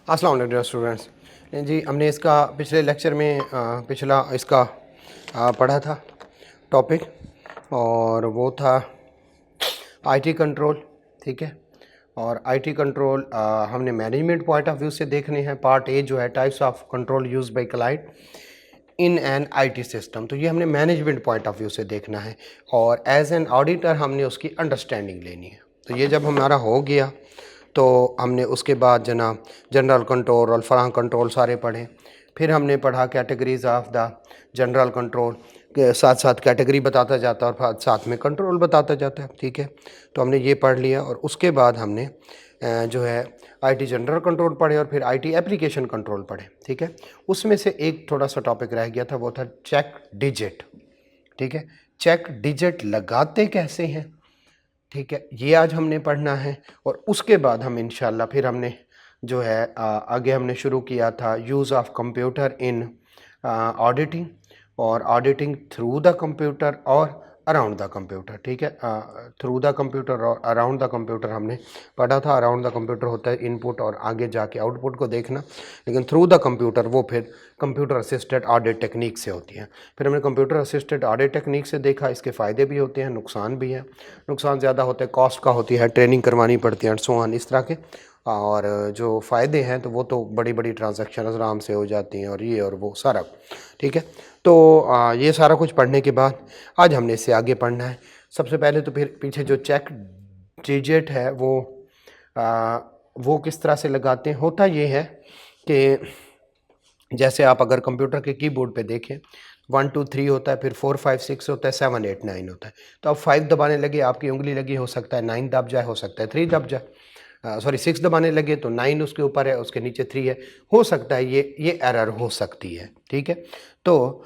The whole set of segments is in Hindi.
अस्सलाम वालेकुम स्टूडेंट्स। जी हमने इसका पिछले लेक्चर में पिछला इसका पढ़ा था टॉपिक, और वो था आईटी कंट्रोल। ठीक है, और आईटी कंट्रोल हमने मैनेजमेंट पॉइंट ऑफ व्यू से देखने हैं। पार्ट ए जो है types of control used by client in an IT system, तो ये हमने मैनेजमेंट पॉइंट ऑफ व्यू से देखना है, और एज एन ऑडिटर हमने उसकी अंडरस्टैंडिंग लेनी है। तो ये जब हमारा हो गया तो हमने उसके बाद जनाब जनरल कंट्रोल और फलां कंट्रोल सारे पढ़े। फिर हमने पढ़ा categories of the general control के साथ साथ कैटेगरी बताता जाता है और साथ में कंट्रोल बताता जाता है। ठीक है, तो हमने ये पढ़ लिया, और उसके बाद हमने जो है आईटी जनरल कंट्रोल पढ़े और फिर आईटी एप्लीकेशन कंट्रोल पढ़े। ठीक है, उसमें से एक थोड़ा सा टॉपिक रह गया था, वो था चेक डिजिट। ठीक है, चेक डिजिट लगाते कैसे हैं, ठीक है, ये आज हमने पढ़ना है। और उसके बाद हम इंशाल्लाह फिर हमने जो है आगे हमने शुरू किया था use of computer in auditing, और ऑडिटिंग थ्रू द कंप्यूटर और अराउंड द कंप्यूटर। ठीक है, थ्रू द कंप्यूटर और अराउंड द कंप्यूटर हमने पढ़ा था। अराउंड द कंप्यूटर होता है इनपुट और आगे जाके आउटपुट को देखना, लेकिन थ्रू द कंप्यूटर वो फिर कंप्यूटर असिस्टेड ऑडिट टेक्निक से होती है। फिर हमने कंप्यूटर असिस्टेड ऑडिट टेक्निक से देखा, इसके फ़ायदे भी होते हैं, नुकसान भी हैं। नुकसान ज़्यादा होते हैं, कॉस्ट का होती है, ट्रेनिंग करवानी पड़ती है, सो ऑन इस तरह के। और जो फ़ायदे हैं तो वो तो बड़ी बड़ी ट्रांजैक्शन आराम से हो जाती हैं, और ये और वो सारा। ठीक है, तो ये सारा कुछ पढ़ने के बाद आज हमने इससे आगे पढ़ना है। सबसे पहले तो फिर पीछे जो चेक डिजिट है वो किस तरह से लगाते हैं। होता ये है कि जैसे आप अगर कंप्यूटर के कीबोर्ड पे देखें 1 2 3 होता है, फिर 4 5 6 होता है, 7 8 9 होता है। तो आप 5 दबाने लगे, आपकी उंगली लगी, हो सकता है 9 दब जाए, हो सकता है 3 दब जाए। सॉरी 6 दबाने लगे तो 9 उसके ऊपर है, उसके नीचे 3 है, हो सकता है ये एरर हो सकती है। ठीक है, तो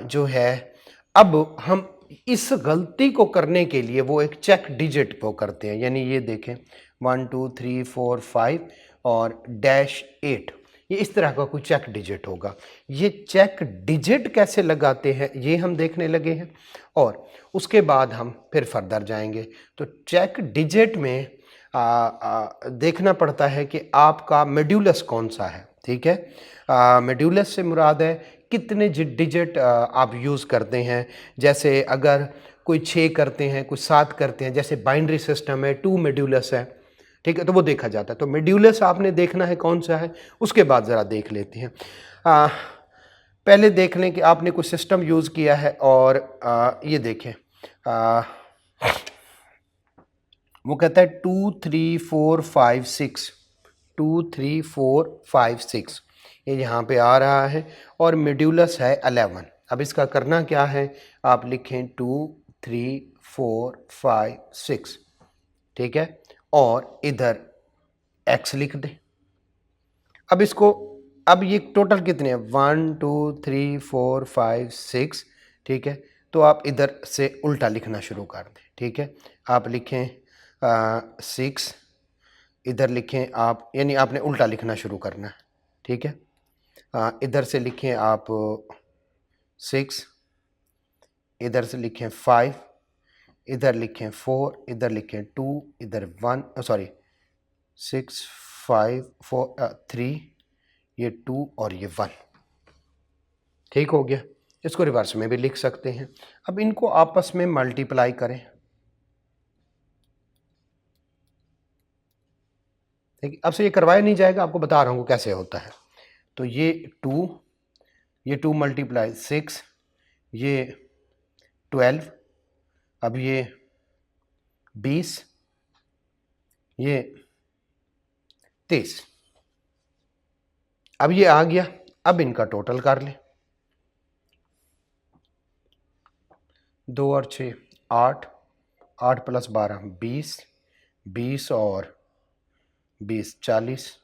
जो है अब हम इस गलती को करने के लिए वो एक चेक डिजिट को करते हैं। यानी ये देखें 1 2 3 4 5 और -8, ये इस तरह का कोई चेक डिजिट होगा। ये चेक डिजिट कैसे लगाते हैं ये हम देखने लगे हैं, और उसके बाद हम फिर फर्दर जाएंगे। तो चेक डिजिट में देखना पड़ता है कि आपका मेड्यूलस कौन सा है। ठीक है, मेड्यूलस से मुराद है कितने डिजिट आप यूज़ करते हैं। जैसे अगर कोई 6 करते हैं, कोई 7 करते हैं, जैसे बाइनरी सिस्टम है 2 मेड्यूलस है। ठीक है, तो वो देखा जाता है। तो मेड्यूलस आपने देखना है कौन सा है, उसके बाद ज़रा देख लेते हैं। पहले देख लें कि आपने कुछ सिस्टम यूज़ किया है, और ये देखें वो कहता है 2 3 4 5 6, 2 3 4 5 6, ये यहाँ पे आ रहा है, और मेड्यूलस है 11। अब इसका करना क्या है, आप लिखें 2 3 4 5 6। ठीक है, और इधर x लिख दें। अब इसको, अब ये टोटल कितने हैं 1 2 3 4 5 6। ठीक है, तो आप इधर से उल्टा लिखना शुरू कर दें। ठीक है, आप लिखें 6, इधर लिखें आप, यानी आपने उल्टा लिखना शुरू करना है। ठीक है, इधर से लिखें आप 6, इधर से लिखें 5, इधर लिखें 4, इधर लिखें 2, इधर 1, सॉरी 6 5 4 3, ये 2 और ये 1। ठीक हो गया, इसको रिवर्स में भी लिख सकते हैं। अब इनको आपस में मल्टीप्लाई करें। ठीक, अब से ये करवाया नहीं जाएगा, आपको बता रहा हूँ कैसे होता है। तो ये 2, ये 2 मल्टीप्लाई 6, ये 12, अब ये 20, ये 23। अब ये आ गया, अब इनका टोटल कर लें। 2 और 6 8, 8 + 12 20, 20 और 20 40,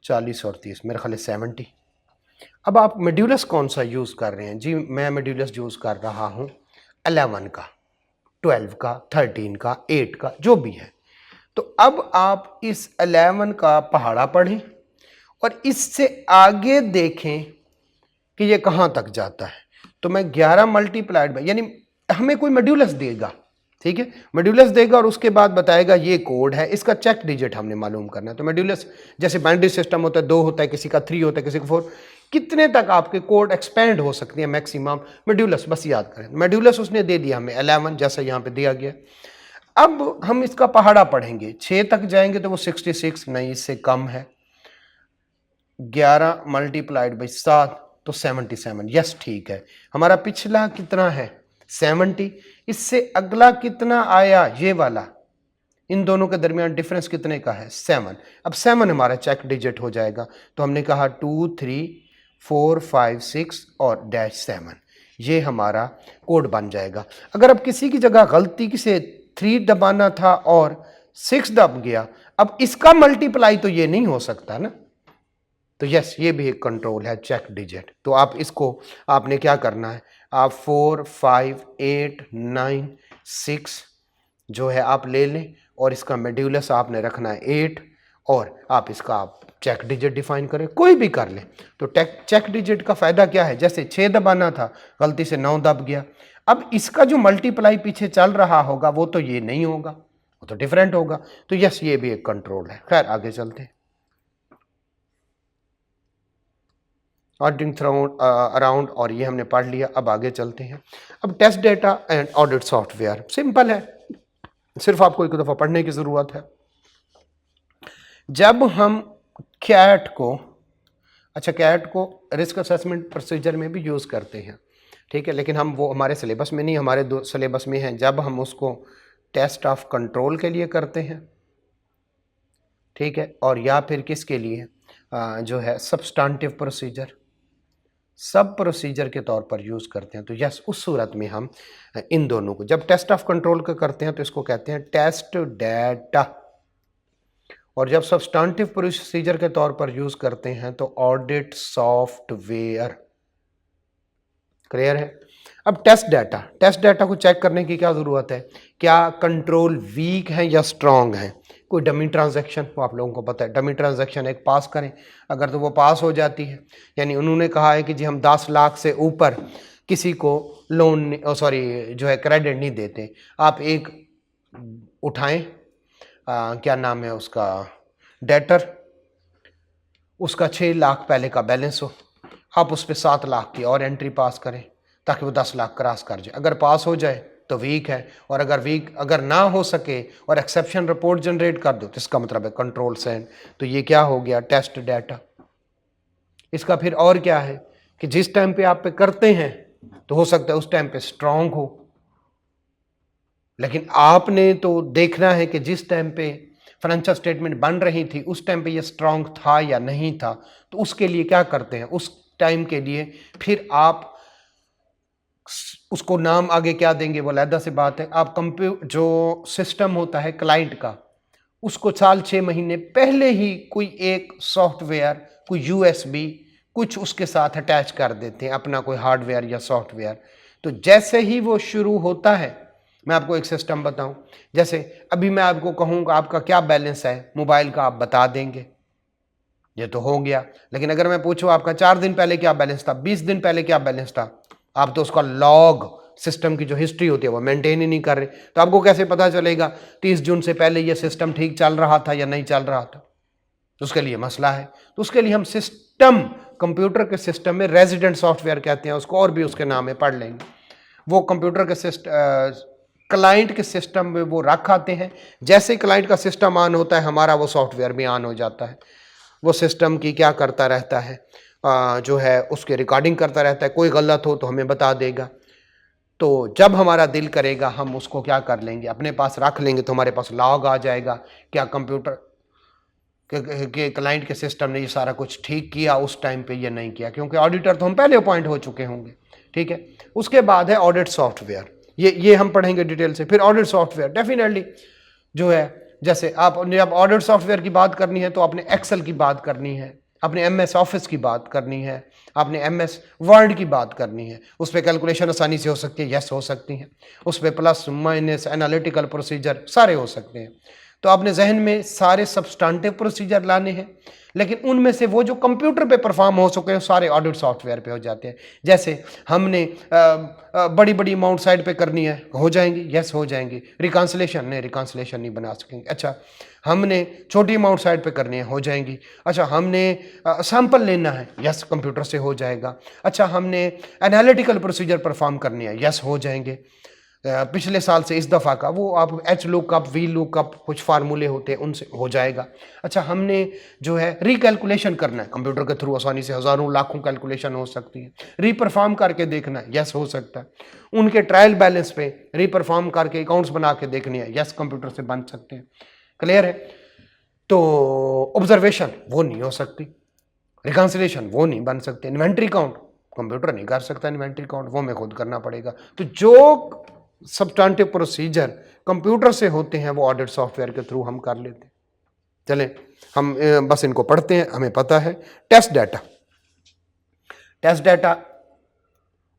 40 और 30, मेरे ख्याल 70। अब आप मेड्यूलस कौन सा यूज़ कर रहे हैं जी? मैं मेड्यूलस यूज़ कर रहा हूँ 11 का, 12 का, 13 का, 8 का, जो भी है। तो अब आप इस 11 का पहाड़ा पढ़ें और इससे आगे देखें कि ये कहाँ तक जाता है। तो मैं 11 मल्टीप्लाइड बाई, यानी हमें कोई मेड्यूलस देगा। ठीक है, मॉड्यूलस देगा और उसके बाद बताएगा ये कोड है, इसका चेक डिजिट हमने मालूम करना है। तो मॉड्यूलस जैसे बाइनरी सिस्टम होता है, 2 होता है, किसी का 3 होता है, किसी का 4, कितने तक आपके कोड एक्सपेंड हो सकती है मैक्सिमम, मॉड्यूलस बस याद करें। मॉड्यूलस उसने दे दिया हमें 11 जैसा यहाँ पे दिया गया। अब हम इसका पहाड़ा पढ़ेंगे, 6 तक जाएंगे तो वो 66 नहीं, इससे कम है। 11 मल्टीप्लाइड बाई 7 तो 77, यस ठीक है। हमारा पिछला कितना है 70, इससे अगला कितना आया ये वाला, इन दोनों के दरमियान डिफरेंस कितने का है 7। अब 7 हमारा चेक डिजिट हो जाएगा, तो हमने कहा 2 3 4 5 6 और -7, ये हमारा कोड बन जाएगा। अगर अब किसी की जगह गलती से 3 दबाना था और 6 दब गया, अब इसका मल्टीप्लाई तो ये नहीं हो सकता ना, तो यस ये भी एक कंट्रोल है चेक डिजिट। तो आप इसको आपने क्या करना है, आप 4 5 8 9 6 जो है आप ले लें और इसका मॉड्यूलस आपने रखना है 8 और आप इसका आप चेक डिजिट डिफाइन करें, कोई भी कर लें। तो चेक डिजिट का फायदा क्या है, जैसे 6 दबाना था गलती से 9 दब गया, अब इसका जो मल्टीप्लाई पीछे चल रहा होगा वो तो ये नहीं होगा, वो तो डिफरेंट होगा। तो यस ये भी एक कंट्रोल है। खैर आगे चलते हैं। ऑडिटिंग अराउंड और ये हमने पढ़ लिया, अब आगे चलते हैं। अब test data and audit software simple है, सिर्फ आपको एक दफ़ा पढ़ने की ज़रूरत है। जब हम कैट को कैट को रिस्क असेसमेंट प्रोसीजर में भी यूज़ करते हैं, ठीक है, लेकिन हम वो हमारे सिलेबस में नहीं, हमारे दो सिलेबस में हैं। जब हम उसको टेस्ट ऑफ कंट्रोल के लिए करते हैं, ठीक है, और या फिर किसके लिए जो है सब्सटेंटिव प्रोसीजर, सब प्रोसीजर के तौर पर यूज़ करते हैं। तो यस उस सूरत में हम इन दोनों को जब टेस्ट ऑफ कंट्रोल का करते हैं तो इसको कहते हैं टेस्ट डेटा, और जब सब्सटेंटिव प्रोसीजर के तौर पर यूज़ करते हैं तो ऑडिट सॉफ्टवेयर। क्लियर है। अब टेस्ट डेटा को चेक करने की क्या ज़रूरत है, क्या कंट्रोल वीक है या स्ट्रॉन्ग है। कोई डमी ट्रांजैक्शन, वो आप लोगों को पता है, डमी ट्रांजैक्शन एक पास करें, अगर तो वो पास हो जाती है, यानी उन्होंने कहा है कि जी हम 10 लाख से ऊपर किसी को लोन जो है क्रेडिट नहीं देते, आप एक उठाएं, क्या नाम है उसका, डेटर, उसका 6 लाख पहले का बैलेंस हो, आप उस पर 7 लाख की और एंट्री पास करें ताकि वो 10 लाख क्रॉस कर जाए। अगर पास हो जाए तो वीक है, और अगर ना हो सके और एक्सेप्शन रिपोर्ट जनरेट कर दो तो इसका मतलब है कंट्रोल सेंड। तो ये क्या हो गया टेस्ट डेटा। इसका फिर और क्या है कि जिस टाइम पे आप पे करते हैं तो हो सकता है उस टाइम पे स्ट्रांग हो, लेकिन आपने तो देखना है कि जिस टाइम पे फाइनेंशियल स्टेटमेंट बन रही थी उस टाइम पे ये स्ट्रांग था या नहीं था। तो उसके लिए क्या करते हैं, उस टाइम के लिए फिर आप उसको नाम आगे क्या देंगे वो अलग से बात है। आप जो सिस्टम होता है क्लाइंट का, उसको 6 महीने पहले ही कोई एक सॉफ्टवेयर, कोई यूएसबी कुछ उसके साथ अटैच कर देते हैं, अपना कोई हार्डवेयर या सॉफ्टवेयर। तो जैसे ही वो शुरू होता है, मैं आपको एक सिस्टम बताऊं, जैसे अभी मैं आपको कहूँगा आपका क्या बैलेंस है मोबाइल का, आप बता देंगे, ये तो हो गया। लेकिन अगर मैं पूछूं आपका 4 दिन पहले क्या बैलेंस था, 20 दिन पहले क्या बैलेंस था, आप तो उसका लॉग सिस्टम की जो हिस्ट्री होती है वो मेंटेन ही नहीं कर रहे, तो आपको कैसे पता चलेगा 30 जून से पहले ये सिस्टम ठीक चल रहा था या नहीं चल रहा था। तो उसके लिए मसला है। तो उसके लिए हम सिस्टम, कंप्यूटर के सिस्टम में रेजिडेंट सॉफ्टवेयर कहते हैं उसको, और भी उसके नाम है, पढ़ लेंगे। वो कंप्यूटर के क्लाइंट के सिस्टम में वो रख आते हैं, जैसे क्लाइंट का सिस्टम ऑन होता है हमारा वो सॉफ्टवेयर भी ऑन हो जाता है। वो सिस्टम की क्या करता रहता है, जो है उसके रिकॉर्डिंग करता रहता है, कोई गलत हो तो हमें बता देगा। तो जब हमारा दिल करेगा हम उसको क्या कर लेंगे, अपने पास रख लेंगे, तो हमारे पास लॉग आ जाएगा क्या कंप्यूटर के क्लाइंट के सिस्टम ने ये सारा कुछ ठीक किया, उस टाइम पे ये नहीं किया, क्योंकि ऑडिटर तो हम पहले अपॉइंट हो चुके होंगे। ठीक है, उसके बाद है ऑडिट सॉफ्टवेयर, ये हम पढ़ेंगे डिटेल से। फिर ऑडिट सॉफ्टवेयर डेफिनेटली जो है, जैसे आप जब ऑडिट सॉफ्टवेयर की बात करनी है तो आपने एक्सेल की बात करनी है, आपने MS ऑफिस की बात करनी है, आपने MS वर्ड की बात करनी है। उस पर कैलकुलेशन आसानी से हो सकती है, यस हो सकती है। उस पर प्लस माइनस एनालिटिकल प्रोसीजर सारे हो सकते हैं। तो आपने जहन में सारे सब्सटेंटिव प्रोसीजर लाने हैं, लेकिन उनमें से वो जो कंप्यूटर पे परफॉर्म हो सके सारे ऑडिट सॉफ्टवेयर पे हो जाते हैं। जैसे हमने बड़ी बड़ी अमाउंट साइड पे करनी है, हो जाएंगी, यस हो जाएंगी। रिकॉन्सिलेशन नहीं बना सकेंगे। अच्छा, हमने छोटी अमाउंट साइड पे करनी है, हो जाएंगी। अच्छा, हमने सैंपल लेना है, यस कंप्यूटर से हो जाएगा। अच्छा, हमने एनालिटिकल प्रोसीजर परफॉर्म करनी है, यस हो जाएंगे। पिछले साल से इस दफ़ा का वो आप एच लुकअप, वी लुकअप, कुछ फार्मूले होते हैं, उनसे हो जाएगा। अच्छा, हमने जो है रिकैलकुलेशन करना है, कंप्यूटर के थ्रू आसानी से हज़ारों लाखों कैलकुलेशन हो सकती है। रीपरफॉर्म करके देखना है, यस हो सकता है। उनके ट्रायल बैलेंस पे रीपरफॉर्म करके अकाउंट्स बना के देखनी है, यस कंप्यूटर से बन सकते हैं। क्लियर है? तो ऑब्जर्वेशन वो नहीं हो सकती, रिकॉन्सिलेशन वो नहीं बन सकते, इन्वेंट्री काउंट कंप्यूटर नहीं कर सकता, इन्वेंट्री काउंट वो मैं खुद करना पड़ेगा। तो जो सब्सटेंटिव प्रोसीजर कंप्यूटर से होते हैं वो ऑडिट सॉफ्टवेयर के थ्रू हम कर लेते हैं। चलें, हम बस इनको पढ़ते हैं, हमें पता है। टेस्ट डाटा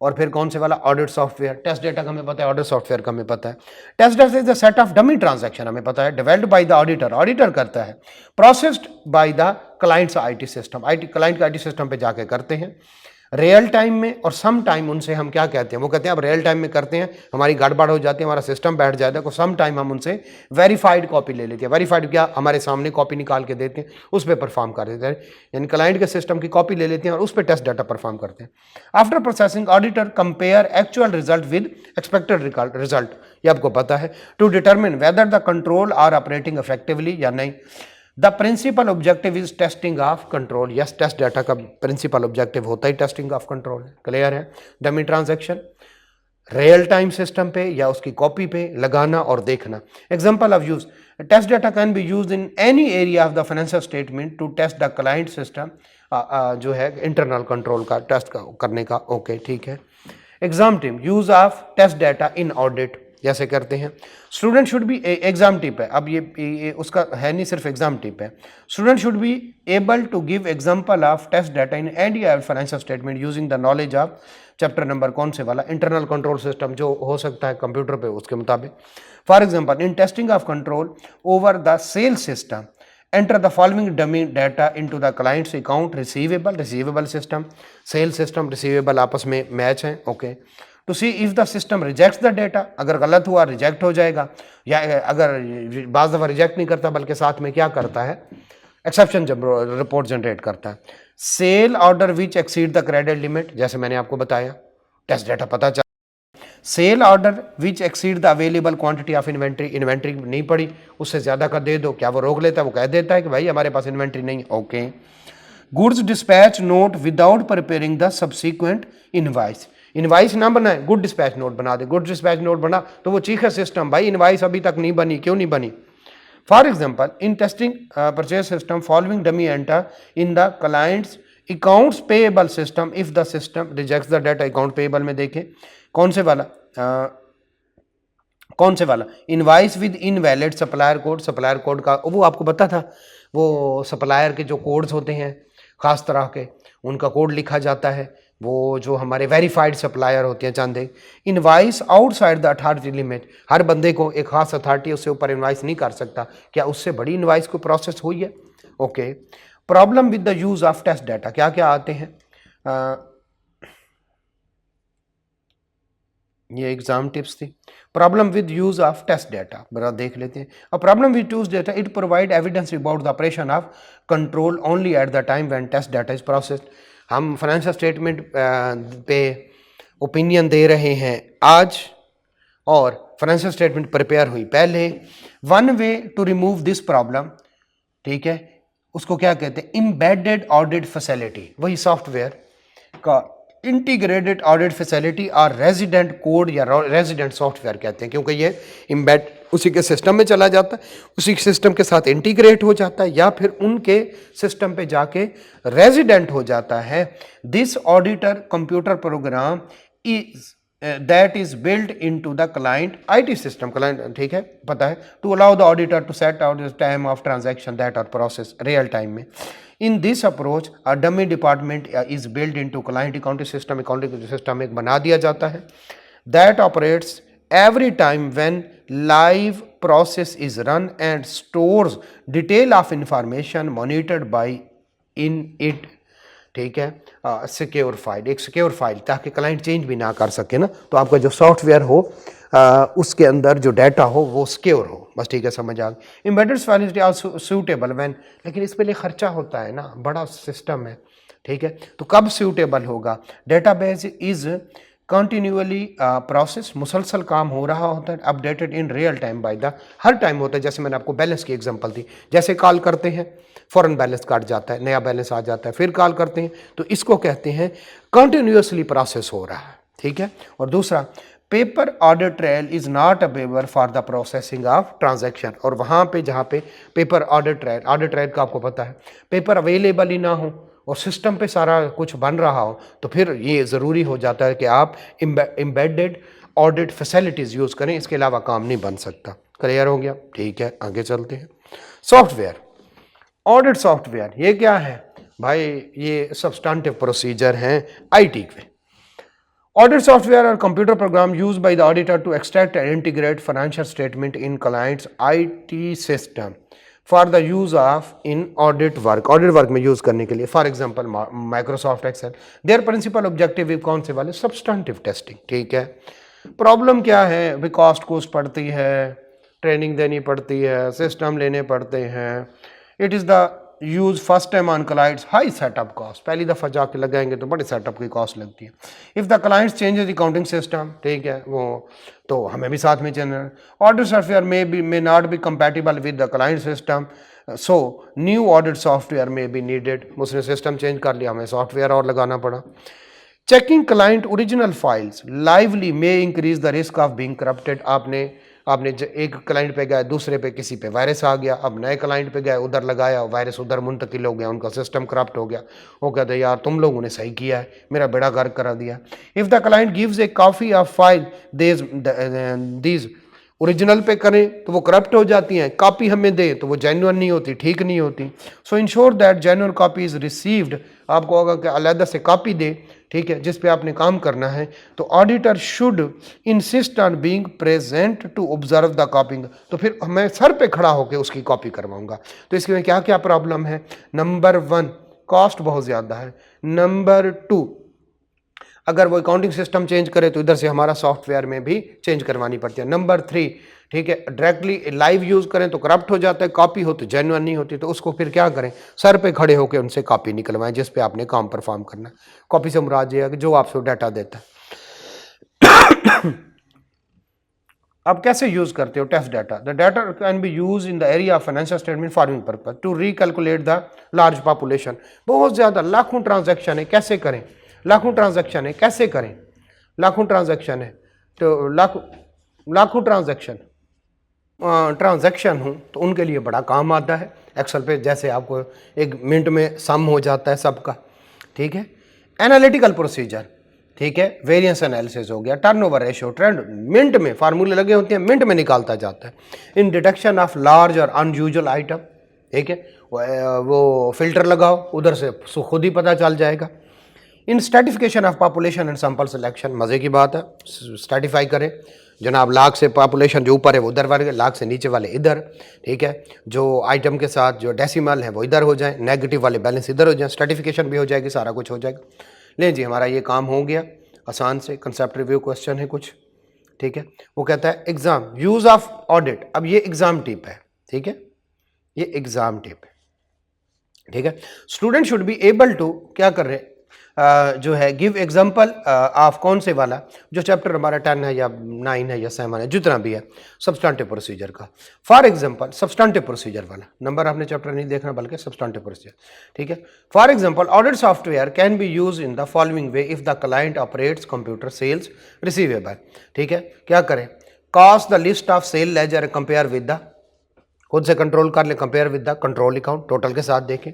और फिर कौन से वाला, ऑडिट सॉफ्टवेयर। टेस्ट डाटा का हमें पता है, ऑडिट सॉफ्टवेयर का हमें पता है। Test data is the set of dummy transaction, हमें पता है, डेवलप्ड बाय द ऑडिटर करता है, processed by the client's IT system, client का आईटी सिस्टम पे जाके करते हैं रियल टाइम में। और सम टाइम उनसे हम क्या कहते हैं, वो कहते हैं अब रियल टाइम में करते हैं, हमारी गड़बड़ हो जाती है, हमारा सिस्टम बैठ जाता है, तो सम टाइम हम उनसे वेरीफाइड कॉपी ले लेते हैं। वेरीफाइड क्या, हमारे सामने कॉपी निकाल के देते हैं, उस पर परफॉर्म कर देते हैं, यानी क्लाइंट के सिस्टम की कॉपी ले लेते हैं और उस पर टेस्ट डाटा परफॉर्म करते हैं। After processing auditor compare actual result with expected result, ये आपको पता है, to determine whether the control are operating effectively या नहीं। The principal objective is testing of control, yes test data का प्रिंसिपल ऑब्जेक्टिव होता ही टेस्टिंग ऑफ कंट्रोल है। क्लियर है? Dummy transaction real time system पे या उसकी कॉपी पे लगाना और देखना। Example of use, test data can be used in any area of the financial statement to test the client system, जो है इंटरनल कंट्रोल का टेस्ट करने का। ओके, ठीक है। Exam team, use of test data in audit जैसे करते हैं। Student should be, exam tip है, अब ये उसका है नहीं, सिर्फ एग्जाम टिप है। Student should be able to give example of test data in any financial statement using the knowledge of chapter number कौन से वाला, इंटरनल कंट्रोल सिस्टम, जो हो सकता है कंप्यूटर पे उसके मुताबिक। For example, in testing of control over the sale system enter the following dummy data into the client's account receivable system, sale system, receivable आपस में मैच हैं। Okay, to see if the system rejects the data, अगर गलत हुआ रिजेक्ट हो जाएगा, या अगर बाज़ दफ़ा रिजेक्ट नहीं करता बल्कि साथ में क्या करता है, एक्सेप्शन जब रिपोर्ट जनरेट करता है। Sale order which exceed the credit limit, जैसे मैंने आपको बताया टेस्ट डाटा पता चला। Sale order which exceed the available quantity of inventory नहीं पड़ी, उससे ज़्यादा का दे दो, क्या वो रोक लेता है, वो कह देता है कि भाई हमारे पास इन्वेंट्री नहीं है। Okay, goods dispatch note without preparing the subsequent invoice ना बनाए, गुड डिस्पैच नोट बना दे। गुड डिस्पैच नोट बना तो वो चीखे सिस्टम, भाई इनवाइस अभी तक नहीं बनी, क्यों नहीं बनी। For example, in testing purchase system following dummy enter in the clients accounts payable system if the system rejects the data. Account payable में देखें कौन से वाला, invoice with invalid supplier code का, वो आपको पता था, वो सप्लायर के जो कोड्स होते हैं खास तरह के, उनका कोड लिखा जाता है, वो जो हमारे वेरीफाइड सप्लायर होते हैं चंद। Invoice outside the authority limit, हर बंदे को एक खास अथॉरिटी उससे ऊपर इनवाइस नहीं कर सकता, क्या उससे बड़ी इनवाइस को प्रोसेस हुई है। Okay, problem with the use of test data, क्या क्या आते हैं, ये एग्जाम टिप्स थी। Problem with use of test data बड़ा देख लेते हैं। और problem with use data, it provide evidence about the operation of control only at the time when test data is processed. हम फाइनेंशियल स्टेटमेंट पे ओपिनियन दे रहे हैं आज, और फाइनेंशियल स्टेटमेंट प्रिपेयर हुई पहले। One way to remove this problem, ठीक है, उसको क्या कहते हैं, एम्बेडेड ऑडिट फैसिलिटी, वही सॉफ्टवेयर का इंटीग्रेटेड ऑडिट फैसिलिटी और रेजिडेंट कोड या रेजिडेंट सॉफ्टवेयर कहते हैं, क्योंकि ये एम्बेड उसी के सिस्टम में चला जाता है, उसी सिस्टम के साथ इंटीग्रेट हो जाता है, या फिर उनके सिस्टम पे जाके रेजिडेंट हो जाता है। This auditor computer program is that is built into the client IT system, client, ठीक है, पता है, to allow the auditor to set out the time of transaction that are process real time में। In this approach a dummy department is build into client accounting system, accounting system एक बना दिया जाता है, that operates every time when live process is run and stores detail of information monitored by in it, ठीक है, सिक्योर फाइल, एक सिक्योर फाइल, ताकि क्लाइंट चेंज भी ना कर सके ना, तो आपका जो सॉफ्टवेयर हो उसके अंदर जो डाटा हो वो सिक्योर हो, बस ठीक है, समझ आ गई। Embedded file is also suitable when, लेकिन इसके लिए खर्चा होता है ना, बड़ा सिस्टम है, ठीक है, तो कब सूटेबल होगा? डेटाबेस इज कंटिन्यूअली प्रोसेस, मुसलसल काम हो रहा होता है, updated in real time by the, her time होता है। जैसे मैंने आपको बैलेंस की एग्जांपल दी, जैसे कॉल करते हैं फौरन बैलेंस काट जाता है, नया बैलेंस आ जाता है, फिर कॉल करते हैं, तो इसको कहते हैं कंटिन्यूअसली प्रोसेस हो रहा है, ठीक है। और दूसरा, पेपर ऑर्डर trail is not available for the processing of transaction, और वहाँ पे जहाँ पे पेपर ऑर्डर ट्रेल का आपको पता है, पेपर अवेलेबल ही ना हो और सिस्टम पे सारा कुछ बन रहा हो, तो फिर ये ज़रूरी हो जाता है कि आप एम्बेडेड ऑडिट फैसिलिटीज़ यूज़ करें, इसके अलावा काम नहीं बन सकता। क्लियर हो गया? ठीक है, आगे चलते हैं। सॉफ्टवेयर, ऑडिट सॉफ्टवेयर ये क्या है भाई? ये सब्सटेंटिव प्रोसीजर हैं आईटी के। ऑडिट सॉफ्टवेयर और computer program used by the auditor to extract and integrate financial statement in client's IT system for the use of in audit work में यूज करने के लिए। For example Microsoft Excel, their principal objective कौन से वाले? सब्सटेंटिव टेस्टिंग, ठीक है। प्रॉब्लम क्या है भाई? कॉस्ट पड़ती है, ट्रेनिंग देनी पड़ती है, सिस्टम लेने पड़ते हैं। It is the use first time on clients, high setup cost, पहली दफ़ा जाके लगाएंगे तो बड़े सेटअप की कॉस्ट लगती है। If the clients changes accounting system, ठीक है, वो तो हमें भी साथ में चलना। Audit software may not be compatible with the client system, so new audit software में बी नीडेड। उसने सिस्टम चेंज कर लिया, हमें सॉफ्टवेयर और लगाना पड़ा। Checking client original files lively may increase the risk of being corrupted. आपने एक क्लाइंट पे गए, दूसरे पे किसी पे वायरस आ गया, अब नए क्लाइंट पे गए, उधर लगाया, वायरस उधर मुंतकिल हो गया, उनका सिस्टम करप्ट हो गया। वो कहते यार तुम लोगों ने सही किया है, मेरा बेड़ा गर्क करा दिया। If the client gives A copy of file these original पे करें तो वो करप्ट हो जाती हैं, कॉपी हमें दे तो वो जेन्युइन नहीं होती, ठीक नहीं होती। सो ensure that genuine copy is received, आपको होगा कि अलहदा से कॉपी दे, ठीक है, जिस पे आपने काम करना है। तो auditor should insist on being present to observe the copying, तो फिर मैं सर पे खड़ा होकर उसकी कॉपी करवाऊंगा। तो इसके में क्या क्या प्रॉब्लम है? नंबर 1, कॉस्ट बहुत ज़्यादा है। नंबर 2, अगर वो अकाउंटिंग सिस्टम चेंज करे तो इधर से हमारा सॉफ्टवेयर में भी चेंज करवानी पड़ती है। नंबर 3, ठीक है, डायरेक्टली लाइव यूज़ करें तो करप्ट हो जाता है, कॉपी हो तो जेन्युइन नहीं होती, तो उसको फिर क्या करें? सर पे खड़े होकर उनसे कॉपी निकलवाएं जिस पे आपने काम परफॉर्म करना है। कॉपी से मुराद ये है कि जो आपसे डाटा देता है। अब कैसे यूज करते हो test data? The data can be use in the area of financial statement forming purpose to recalculate the large population. बहुत ज़्यादा लाखों ट्रांजैक्शन है, कैसे करें? लाखों ट्रांजैक्शन है, कैसे करें? लाखों ट्रांजैक्शन है तो लाखों ट्रांजैक्शन हो तो उनके लिए बड़ा काम आता है एक्सेल पे, जैसे आपको एक मिनट में सम हो जाता है सबका, ठीक है। एनालिटिकल प्रोसीजर, ठीक है, वेरिएंस एनालिसिस हो गया, टर्नओवर रेशियो, ट्रेंड, मिनट में फार्मूले लगे होते हैं, मिनट में निकालता जाता है। इन डिटेक्शन ऑफ लार्ज और अनयूजुअल आइटम, ठीक है, वो फिल्टर लगाओ, उधर से खुद ही पता चल जाएगा। In stratification of population and sample selection, मज़े की बात है, स्ट्रेटिफाई करें जनाब, लाख से पॉपुलेशन जो ऊपर है वो उधर वर्ग, लाख से नीचे वाले इधर, ठीक है, जो आइटम के साथ जो डेसिमल है वो इधर हो जाए, नेगेटिव वाले बैलेंस इधर हो जाए, स्ट्रेटिफिकेशन भी हो जाएगी, सारा कुछ हो जाएगा। ले जी, हमारा ये काम हो गया आसान से। कंसेप्ट रिव्यू क्वेश्चन है कुछ, ठीक है, वो कहता है एग्जाम यूज ऑफ ऑडिट। अब ये एग्जाम टिप है, ठीक है, ये एग्जाम टिप है, ठीक है। Student should be able to क्या कर रहे जो है गिव एग्जाम्पल ऑफ कौन से वाला, जो चैप्टर हमारा 10 है या 9 है या 7 है, जितना भी है सब्सटेंटिव प्रोसीजर का। फॉर एग्जांपल सब्सटेंटिव प्रोसीजर वाला नंबर आपने चैप्टर नहीं देखना बल्कि सब्सटेंटिव प्रोसीजर, ठीक है। For example audit software can be use in the following way if the client operates computer sales receivable, ठीक है, क्या करें? Cast the list of sale ledger compare with the, खुद से कंट्रोल कर ले, compare with the control account, total के साथ देखें।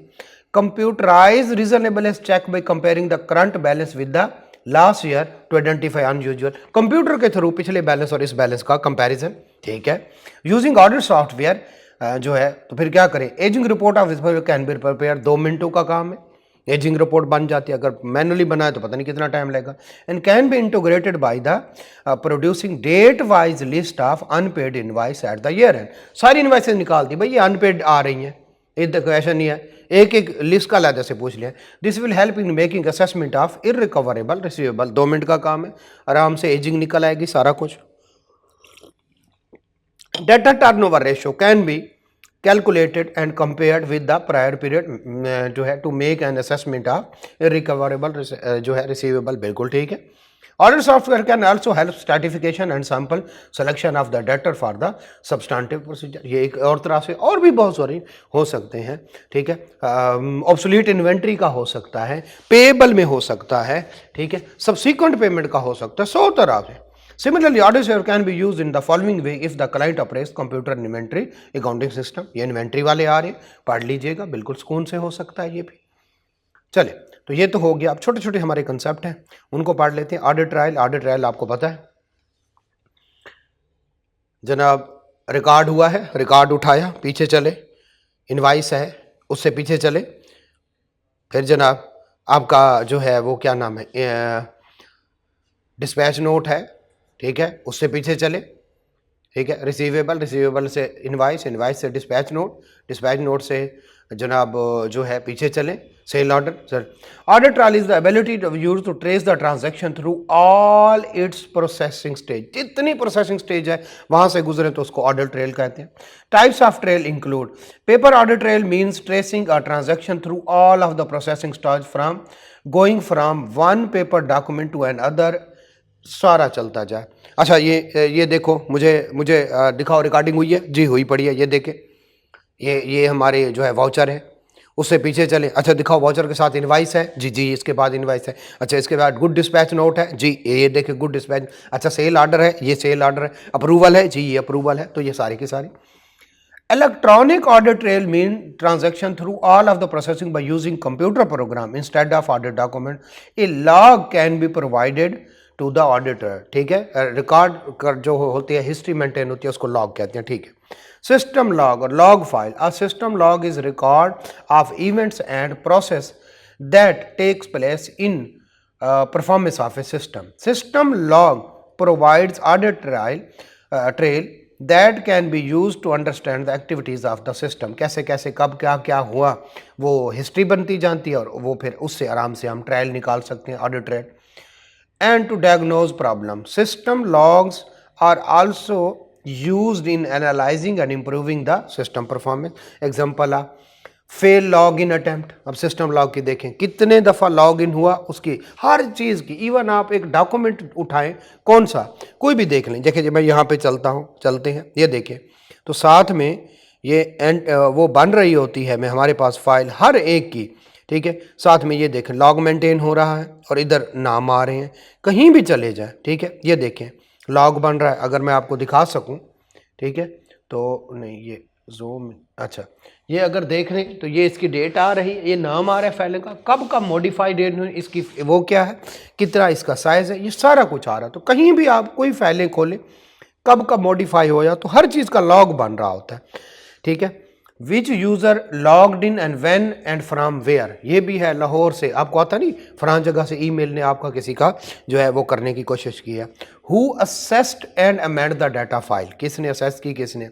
Computerize reasonableness check bye comparing the current balance with the last year to identify unusual, computer के थ्रू पिछले बैलेंस और इस बैलेंस का कंपैरिजन, ठीक है। यूजिंग ऑडिट सॉफ्टवेयर जो है, तो फिर क्या करें? Ageing report of can be prepare, 2 मिनटों का काम है, एजिंग रिपोर्ट बन जाती है, अगर मैनुअली बनाए तो पता नहीं कितना टाइम लगेगा। And can be integrated by the producing date wise list of unpaid invoice at the year end. सारी इनवाइसेज निकाल दी भाई, ये अनपेड आ रही हैं, ये देखो ऐसा नहीं है, एक एक लिस्ट का अलग से पूछ लिया। This will help in making assessment of irrecoverable receivable. 2 minute का काम है, आराम से एजिंग निकल आएगी सारा कुछ। Debtor turnover ratio can be calculated and compared with the prior period जो है to make an assessment of irrecoverable जो है रिसीवेबल। बिल्कुल ठीक है। ऑर्डर software can also help stratification and sample selection of the debtor for the substantive procedure. ये एक और तरह से और भी बहुत सारी हो सकते हैं, ठीक है। ऑब्सोलीट इन्वेंट्री का हो सकता है, पेएबल में हो सकता है, ठीक है, सब्सिक्वेंट पेमेंट का हो सकता है, 100 तरह से। Similarly, order share can be used in the following way if the client operates computer inventory accounting system। ये इन्वेंट्री वाले आ रहे, पढ़ लीजिएगा, बिल्कुल सुकून से हो सकता है ये भी। चले, तो ये तो हो गया। अब छोटे छोटे हमारे कंसेप्ट हैं, उनको पढ़ लेते हैं। ऑडिट ट्रायल, ऑडिट ट्रायल आपको पता है जनाब, रिकॉर्ड हुआ है, रिकॉर्ड उठाया, पीछे चले, इनवाइस है उससे पीछे चले, फिर जनाब आपका जो है वो क्या नाम है, डिस्पैच नोट है, ठीक है, उससे पीछे चले, ठीक है, रिसीवेबल, रिसीवेबल से इनवाइस, इनवाइस से डिस्पैच नोट, डिस्पैच नोट से जनाब जो है पीछे चले, सेल ऑर्डर। सर, ऑर्डर trail is the ability to use to trace the transaction through all its processing stage. जितनी प्रोसेसिंग स्टेज है वहां से गुजरे तो उसको ऑर्डर ट्रेल कहते हैं। Types of trail include paper ऑर्डर trail means tracing a transaction through all of the processing stage from going from one paper document to another, सारा चलता जाए। अच्छा, ये देखो, मुझे दिखाओ, रिकॉर्डिंग हुई है जी, हुई पड़ी है, ये देखे, ये हमारे जो है वाउचर है, उससे पीछे चले। अच्छा दिखाओ, वाउचर के साथ इनवाइस है जी, जी इसके बाद इनवाइस है। अच्छा, इसके बाद गुड डिस्पैच नोट है जी, ये देखे गुड डिस्पैच। अच्छा, सेल ऑर्डर है, ये सेल ऑर्डर है। अप्रूवल है जी, ये अप्रूवल है। तो ये सारी की सारी। Electronic audit trail mean transaction through all of the processing by using computer program instead of audit document. A log can be provided to the auditor, ठीक है। रिकॉर्ड जो होती है, हिस्ट्री मेंटेन होती है, उसको लॉग कहते हैं, ठीक है। सिस्टम लॉग और log file. A system log is record of events and process that takes place in performance of a system. System log provides audit trail that can be use to understand the activities of the system. कैसे कैसे कब क्या क्या हुआ वो हिस्ट्री बनती जानती है, और वो फिर उससे आराम से हम ट्रायल निकाल सकते हैं, audit trail. And to diagnose problem, system logs are also used in analyzing and improving the system performance. Example a fail log in attempt. अब सिस्टम लॉग की देखें, कितने दफ़ा लॉग इन हुआ, उसकी हर चीज़ की। इवन आप एक डॉक्यूमेंट उठाएं, कौन सा कोई भी देख लें। देखिए, मैं यहाँ पे चलता हूँ, चलते हैं, ये देखें, तो साथ में ये वो बन रही होती है, मैं हमारे पास फाइल हर एक की, ठीक है। साथ में ये देखें, लॉग मेंटेन हो रहा है और इधर नाम आ रहे हैं, कहीं भी चले जाए, ठीक है। ये देखें, लॉग बन रहा है, अगर मैं आपको दिखा सकूँ, ठीक है, तो नहीं, ये जूम, अच्छा, ये अगर देख रहे हैं तो ये इसकी डेट आ रही है, ये नाम आ रहा है फाइल का, कब का मॉडिफाइड डेट हुई, इसकी वो क्या है, कितना इसका साइज़ है, ये सारा कुछ आ रहा है। तो कहीं भी आप कोई फाइलें खोलें, कब का मॉडिफाई हो या, तो हर चीज़ का लॉग बन रहा होता है, ठीक है। Which user logged in and when and from where, ये भी है, लाहौर से, आपको आता नहीं, फलां जगह से ईमेल ने आपका किसी का जो है वो करने की कोशिश की है। Who assessed and amend the data file, किसने असेस की, किसने।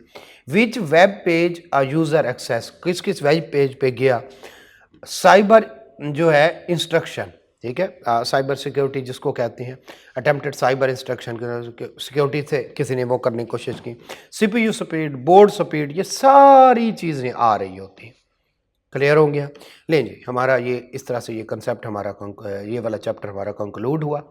विच वेब पेज आ यूज़र एक्सेस, किस किस वेब पेज पे गया। साइबर जो है इंस्ट्रक्शन, ठीक है, साइबर सिक्योरिटी जिसको कहते हैं, अटेम्प्टेड साइबर इंस्ट्रक्शन, सिक्योरिटी से किसी ने वो करने की कोशिश की। सीपीयू स्पीड, बोर्ड स्पीड, ये सारी चीज़ें आ रही होती हैं। क्लियर हो गया। लें जी, हमारा ये इस तरह से ये कंसेप्ट हमारा ये वाला चैप्टर हमारा कंक्लूड हुआ।